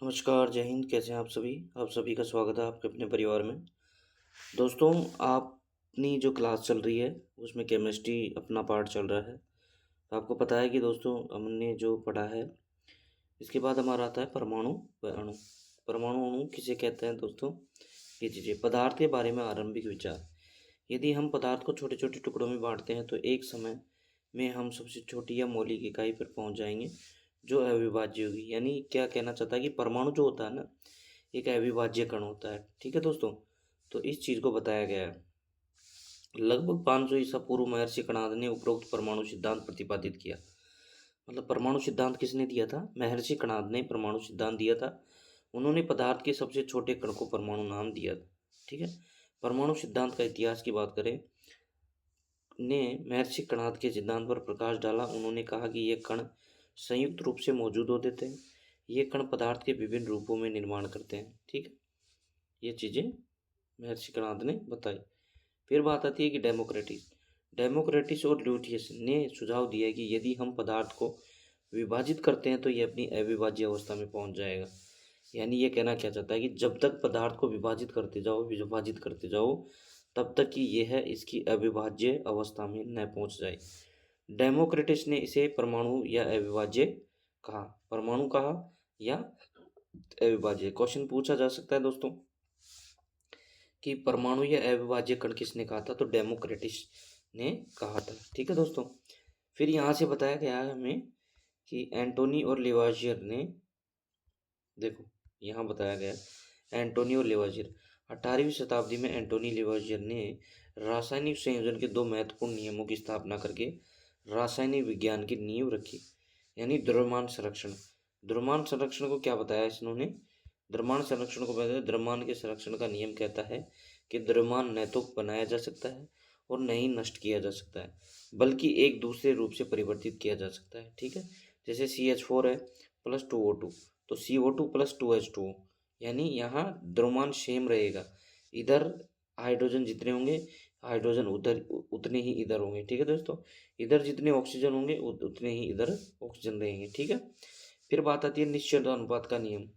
नमस्कार, जय हिंद। कैसे हैं आप सभी? आप सभी का स्वागत है आपके अपने परिवार में। दोस्तों, अपनी जो क्लास चल रही है, उसमें केमिस्ट्री अपना पार्ट चल रहा है। तो आपको पता है कि दोस्तों हमने जो पढ़ा है, इसके बाद हमारा आता है परमाणु व अणु। परमाणु अणु किसे कहते हैं दोस्तों? ये चीज़ें पदार्थ के बारे में आरंभिक विचार। यदि हम पदार्थ को छोटे-छोटे टुकड़ों में बाँटते हैं, तो एक समय में हम सबसे छोटी या मौलिक इकाई पर पहुँच जाएँगे, जो अविभाज्य होगी। यानी क्या कहना चाहता है कि परमाणु जो होता है ना, एक अविभाज्य कण होता है। ठीक है दोस्तों? तो इस चीज़ को बताया गया है। लगभग 500 ईसा पूर्व महर्षि कणाद ने उपरोक्त परमाणु सिद्धांत प्रतिपादित किया। मतलब परमाणु सिद्धांत किसने दिया था? महर्षि कणाद ने परमाणु सिद्धांत दिया था। उन्होंने पदार्थ के सबसे छोटे कण को परमाणु नाम दिया था। ठीक है? परमाणु सिद्धांत का इतिहास की बात करें, ने महर्षि कणाद के सिद्धांत पर प्रकाश डाला। उन्होंने कहा कि ये कण संयुक्त रूप से मौजूद होते थे। ये कण पदार्थ के विभिन्न रूपों में निर्माण करते हैं। ठीक है? ये चीज़ें महर्षि कणाद ने बताई। फिर बात आती है कि डेमोक्रेटिस। डेमोक्रेटिस और ल्यूटियस ने सुझाव दिया कि यदि हम पदार्थ को विभाजित करते हैं तो ये अपनी अविभाज्य अवस्था में पहुंच जाएगा। यानी ये कहना क्या चाहता है कि जब तक पदार्थ को विभाजित करते जाओ, तब तक कि यह इसकी अविभाज्य अवस्था में न पहुंच जाए। डेमोक्रेटिस ने इसे परमाणु या अविभाज्य कहा। परमाणु कहा या अविभाज्य। क्वेश्चन पूछा जा सकता है दोस्तों कि परमाणु या अविभाज्य कण किसने कहा था? तो डेमोक्रेटिस ने कहा था। ठीक है दोस्तों। फिर यहाँ से बताया गया है हमें कि एंटोनी और लेवाजियर ने, देखो यहाँ बताया गया एंटोनी और लेवाजियर। 18वीं शताब्दी में एंटोनी लेवाजियर ने रासायनिक संयोजन के दो महत्वपूर्ण नियमों की स्थापना करके रासायनिक विज्ञान की नींव रखी। यानी द्रव्यमान संरक्षण। द्रव्यमान संरक्षण को क्या बताया इन्होंने? द्रव्यमान संरक्षण को बताया, द्रव्यमान के संरक्षण का नियम कहता है कि द्रव्यमान न तो बनाया जा सकता है और न ही नष्ट किया जा सकता है, बल्कि एक दूसरे रूप से परिवर्तित किया जा सकता है। ठीक है? जैसे CH4 है प्लस 2O2, तो CO2 प्लस 2H2O, यानी यहाँ द्रव्यमान सेम रहेगा। इधर हाइड्रोजन जितने होंगे, हाइड्रोजन उधर उतने ही इधर होंगे। ठीक है दोस्तों? इधर जितने ऑक्सीजन होंगे उतने ही इधर ऑक्सीजन रहेंगे। ठीक है? फिर बात आती है निश्चित अनुपात का नियम।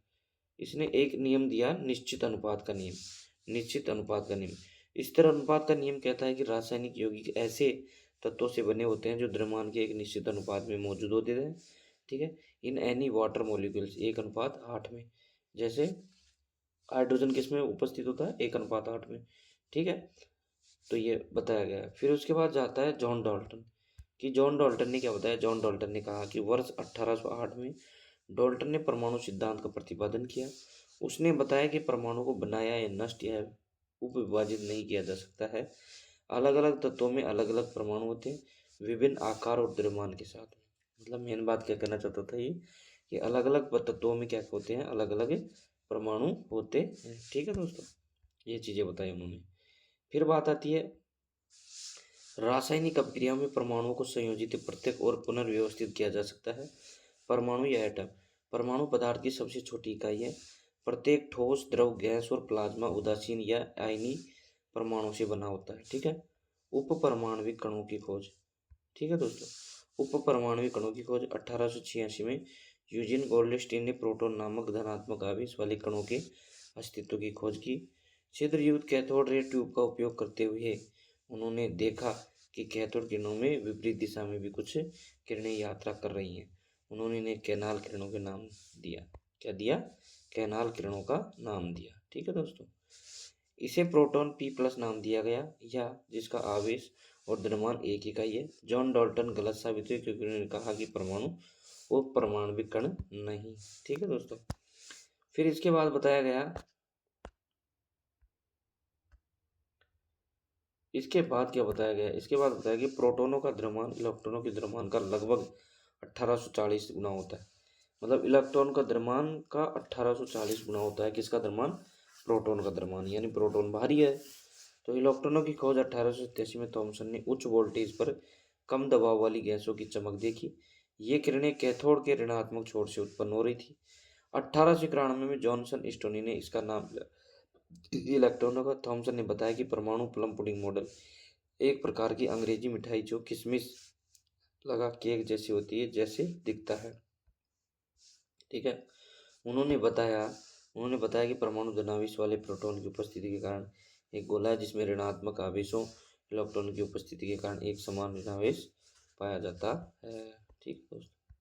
इसने एक नियम दिया, निश्चित अनुपात का नियम। निश्चित अनुपात का नियम। स्थिर अनुपात का नियम कहता है कि रासायनिक यौगिक ऐसे तत्वों से बने होते हैं जो द्रव्यमान के एक निश्चित अनुपात में मौजूद होते हैं। ठीक है? इन एनी वाटर मोलिक्यूल्स 1:8 में। जैसे हाइड्रोजन किस में उपस्थित होता है? 1:8 में। ठीक है? तो ये बताया गया है। फिर उसके बाद जाता है जॉन डाल्टन। कि जॉन डाल्टन ने क्या बताया? जॉन डाल्टन ने कहा कि वर्ष 1808 में डाल्टन ने परमाणु सिद्धांत का प्रतिपादन किया। उसने बताया कि परमाणु को बनाया या नष्ट या उपविभाजित नहीं किया जा सकता है। अलग अलग तत्वों में अलग अलग परमाणु होते हैं, विभिन्न आकार और द्रव्यमान के साथ। मतलब मेन बात क्या कहना चाहता था ये, कि अलग अलग तत्वों में क्या होते हैं? अलग अलग परमाणु होते हैं। ठीक है दोस्तों? ये चीज़ें बताई उन्होंने। फिर बात आती है रासायनिक अभिक्रिया में परमाणुओं को संयोजित, पृथक और पुनर्व्यवस्थित किया जा सकता है। परमाणु या एटम। परमाणु पदार्थ की सबसे छोटी इकाई है। प्रत्येक ठोस, द्रव, गैस और प्लाज्मा उदासीन या आयनीय परमाणु से बना होता है। ठीक है? उप परमाणविक कणों की खोज। ठीक है दोस्तों? उप परमाणविक कणों की खोज 1886 में यूजिन गोल्डस्टीन ने प्रोटॉन नामक धनात्मक आवेश वाले कणों के अस्तित्व की खोज की। छिद्र युक्त कैथोड रे ट्यूब का उपयोग करते हुए उन्होंने देखा कि कैथोड किरणों में विपरीत दिशा में भी कुछ किरणें यात्रा कर रही हैं। उन्होंने इन्हें कैनाल किरणों के नाम दिया। क्या दिया? कैनाल किरणों का नाम दिया। ठीक है दोस्तों? इसे प्रोटॉन P+ नाम दिया गया, या जिसका आवेश और द्रव्यमान एक इकाई है। जॉन डाल्टन गलत साबित हुए क्योंकि उन्होंने कहा कि परमाणु वो परमाणविक कण नहीं। ठीक है दोस्तों? फिर इसके बाद बताया गया, इसके बाद क्या बताया गया? इसके बाद बताया कि प्रोटॉनों का द्रव्यमान इलेक्ट्रॉनों के द्रव्यमान का लगभग 1840 गुना होता है। मतलब इलेक्ट्रॉन का द्रव्यमान का 1840 गुना होता है। किसका द्रव्यमान? प्रोटॉन का द्रव्यमान। यानी प्रोटॉन भारी है। तो इलेक्ट्रॉनों की खोज 1887 में थॉमसन ने उच्च वोल्टेज पर कम दबाव वाली गैसों की चमक देखी। ये किरणें कैथोड के ऋणात्मक छोर से उत्पन्न हो रही थी। 1891 में जॉनसन स्टोनी ने इसका नाम इलेक्ट्रॉनों का। थॉमसन ने बताया कि परमाणु प्लम पुडिंग मॉडल, एक प्रकार की अंग्रेजी मिठाई जो किशमिश लगा केक जैसी होती है, जैसे दिखता है। ठीक है? उन्होंने बताया कि परमाणु धनावेश वाले प्रोटॉन की उपस्थिति के कारण एक गोला है जिसमें ऋणात्मक आवेशों इलेक्ट्रॉन की उपस्थिति के कारण एक समान ऋणावेश पाया जाता है। ठीक है दोस्तों,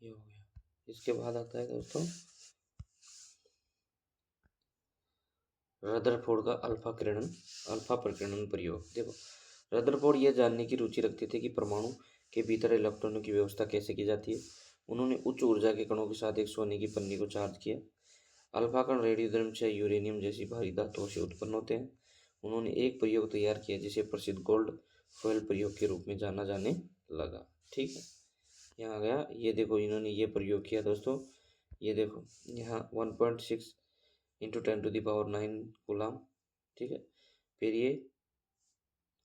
ये हो गया। इसके बाद आता है दोस्तों रदरफोर्ड का अल्फा प्रकीर्णन प्रयोग। देखो, रदरफोर्ड यह जानने की रुचि रखते थे कि परमाणु के भीतर इलेक्ट्रॉनों की व्यवस्था कैसे की जाती है। उन्होंने उच्च ऊर्जा के कणों के साथ एक सोने की पन्नी को चार्ज किया। अल्फा कण रेडियोधर्म से यूरेनियम जैसी भारी धातुओं से उत्पन्न होते हैं। उन्होंने एक प्रयोग तैयार किया जिसे प्रसिद्ध गोल्ड फॉयल प्रयोग के रूप में जाना जाने लगा। ठीक है, यहाँ आ गया। ये देखो, इन्होंने ये प्रयोग किया दोस्तों। ये देखो यहाँ 1.6 इंटू 10⁻⁹ कूलम। ठीक है, फिर ये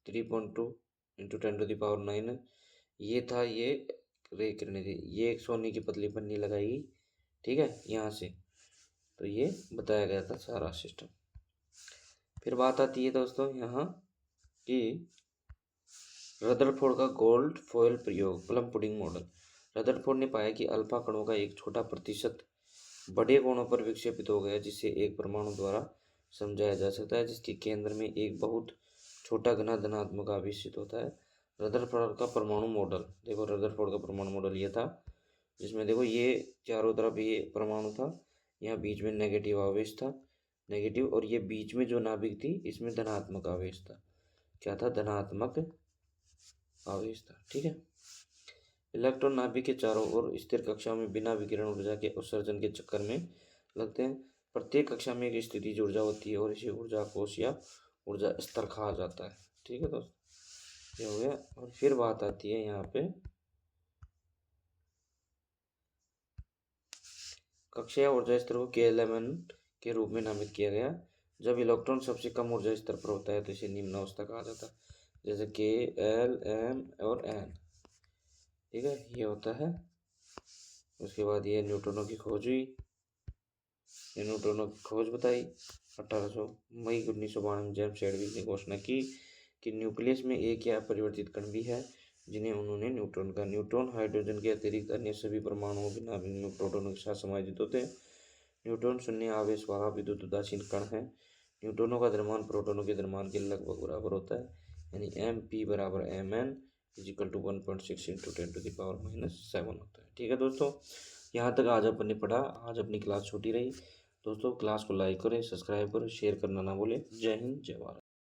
3.2 इंटू 10⁻⁹ ये था, ये रे किरणें थी। ये एक सोने की पतली पन्नी लगाई, ठीक है, यहाँ से। तो ये बताया गया था सारा सिस्टम। फिर बात आती है दोस्तों यहाँ कि रदरफोर्ड का गोल्ड फॉयल प्रयोग, प्लम पुडिंग मॉडल। रदरफोर्ड ने पाया कि अल्फा कणों का एक छोटा प्रतिशत बड़े कोणों पर विक्षेपित हो गया जिसे एक परमाणु द्वारा समझाया जा सकता है जिसके केंद्र में एक बहुत छोटा घना धनात्मक आवेश स्थित होता है। रदरफोर्ड का परमाणु मॉडल, देखो रदरफोर्ड का परमाणु मॉडल ये था जिसमें देखो ये चारों तरफ ये परमाणु था, यहाँ बीच में नेगेटिव आवेश था, नेगेटिव, और ये बीच में जो नाभिक थी इसमें धनात्मक आवेश था। क्या था? धनात्मक आवेश था। ठीक है, इलेक्ट्रॉन नाभिक के चारों ओर स्थिर कक्षा में बिना विकिरण ऊर्जा के उत्सर्जन के चक्कर में लगते हैं। प्रत्येक कक्षा में एक स्थितिज ऊर्जा होती है और इसे ऊर्जा कोश या ऊर्जा स्तर कहा जाता है। ठीक है दोस्तों, ये हो गया। और फिर बात आती है यहाँ पे कक्षा या ऊर्जा स्तर को KLMN के रूप में नामित किया गया। जब इलेक्ट्रॉन सबसे कम ऊर्जा स्तर पर होता है तो इसे निम्न अवस्था कहा जाता है, जैसे K, L, M और N। ठीक है, ये होता है। उसके बाद ये न्यूट्रॉनों की खोज हुई। ये न्यूट्रॉनों की खोज बताई 1800 मई 1992 में जेम्स चैडविक ने घोषणा की कि न्यूक्लियस में एक या अपरिवर्तित कण भी है जिन्हें उन्होंने न्यूट्रॉन का। न्यूट्रॉन हाइड्रोजन के अतिरिक्त अन्य सभी परमाणुओं के नाभिक में प्रोटॉनों के साथ समायोजित होते हैं। न्यूट्रॉन शून्य आवेश वाला विद्युत उदासीन कण है। न्यूट्रॉनों का द्रव्यमान प्रोटॉनों के द्रव्यमान के लगभग बराबर होता है, यानी MP बराबर MN इजिकल टू 1.6 इंटू 10⁻⁻7 होता है। ठीक है दोस्तों, यहाँ तक आज अपन ने पढ़ा। आज अपनी क्लास छोटी रही दोस्तों। क्लास को लाइक करें, सब्सक्राइब करें, शेयर करना ना भूलें। जय हिंद, जय भारत।